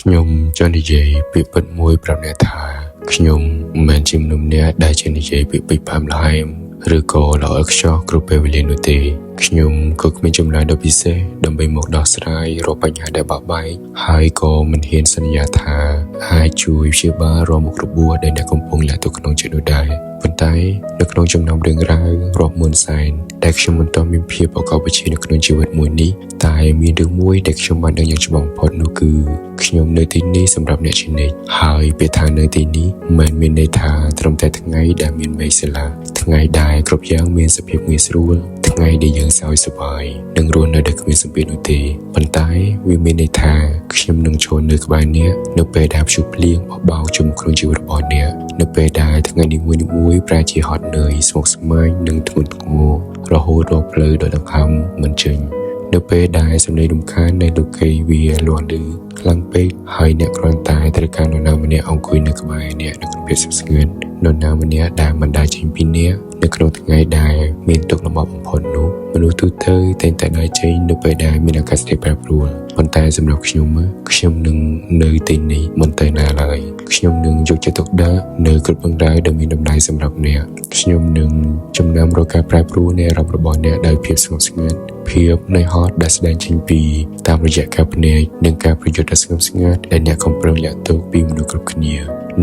ខ្ញុំចង់និយាយពីពិតមួយប្រាប់អ្នកថាខ្ញុំមិនមែនជាមនុស្សម្នាក់ដែលចេះនិយាយពីពេចផ្អែមល្ហែមឬក៏ល្អឥតខ្ចោះគ្រប់ពេលវេលានោះទេខ្ញុំក៏គ្មានចម្លើយដ៏ពិសេសដើម្បីមកដោះស្រាយរាល់បញ្ហាដែលបាក់បែកហើយក៏មិនហ៊ានសន្យាថាអាចជួយព្យាបាលរាល់មុខរបួសដែលអ្នកកំពុងលាក់ទុកក្នុងចិត្តនោះដែរប៉ុន្តែនៅក្នុងចំណោមរឿងរ៉ាវរាប់ម៉ឺនសែនដែលខ្ញុំមិនទាន់មានភាពប្រកបវិជ្ជានៅក្នុងជីវិតមួយនេះតែមានរឿងមួយដែលខ្ញុំបានដឹងយ៉ាងច្បាស់បំផុតនោះគឺខ្ញុំនៅទីនេះសម្រាប់អ្នកជានិច្ចហើយពាក្យថានៅទីនេះមិនមានន័យថាត្រឹមតែថ្ងៃដែលមានមេឃស្រឡះថ្ងៃដែលគ្រប់យ៉ាងមានសភាពងាយស្រួលថ្ងៃដែលយើងសោយសប្បាយនឹងរស់នៅដោយគ្មានសម្ពាធនោះទេប៉ុន្តែវាមានន័យថាខ្ញុំនឹងឈរនៅក្បែរអ្នកនៅពេលដែលព្យុះភ្លៀងបោះបោកជុំក្នុងជីវិតរបស់អ្នកនៅពេលដែលថ្ងៃនីមួយៗប្រែជាហត់នឿយស្មុគស្មាញនិងធ្ងន់ធ្ងររហូតដល់ផ្លូវដ៏ដង្ហើមមិនចេញនៅពេលដែលសំឡេងរំខាននៃលោកីវាលាន់ឮខ្លាំងពេកហើយអ្នកគ្រាន់តែត្រូវការនរណាម្នាក់អង្គុយនៅក្បែរអ្នកនៅក្នុងភាពស្ងៀមនរណាម្នាក់ដែលមិនដែលចេញពីអ្នកនៅក្នុងថ្ងៃដែលមានទុក្ខលំបាកបំផុតនោះមនុស្សទូទៅតែងតែដើរចេញនៅពេលដែលមានអាកាសធាតុប្រែប្រួលប៉ុន្តែសម្រាប់ខ្ញុំនឹងនៅទីនេះមិនទៅណាឡើយខ្ញុំនឹងយកចិត្តទុកដាក់នៅគ្រប់រឿងរ៉ាវដែលមានតម្លៃសម្រាប់អ្នកខ្ញុំនឹងចំណាំរកការប្រែប្រួលនៃអារម្មណ៍របស់អ្នកដោយភាពស្ងប់ស្ងាត់ភាពនឿយហត់ដែលស្ដែងចេញពីតាមរយៈការភ្នែកនិងការប្រយុទ្ធដ៏ស្ងប់ស្ងាត់ដែលអ្នកកំពុងលាក់ទុកពីមនុស្សគ្រប់គ្នា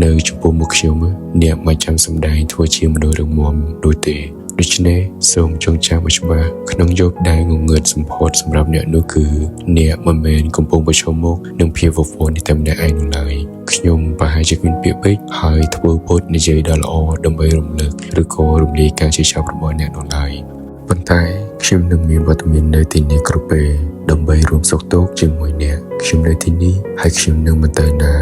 នៅចំពោះមុខខ្ញុំអ្នកមិនចាំសម្ដែងធ្វើជាមនុស្សរឹងមាំដូចទេដូច្នេះសូមចងចាំឲ្យច្បាស់ក្នុងយប់ដែលងងឹតសម្ផុតសម្រាប់អ្នកនោះគឺអ្នកមិនមែនកំពុងប្រឈមមុខនឹងភាពវឹកវរនេះតែម្នាក់ឯងនោះឡើយខ្ញុំប្រហែលជាគ្មានពាក្យពេចន៍ហើយធ្វើពុតនិយាយដ៏ល្អដើម្បីរំលឹកឬក៏រំលាយការជឿចាប់របស់អ្នកនោះឡើយប៉ុន្តែខ្ញុំនឹងមានវត្តមាននៅទីនេះគ្រប់ពេលដើម្បីរួមសុខទុក្ខជាមួយអ្នកខ្ញុំនៅទីនេះហើយខ្ញុំនឹងមិនទៅណា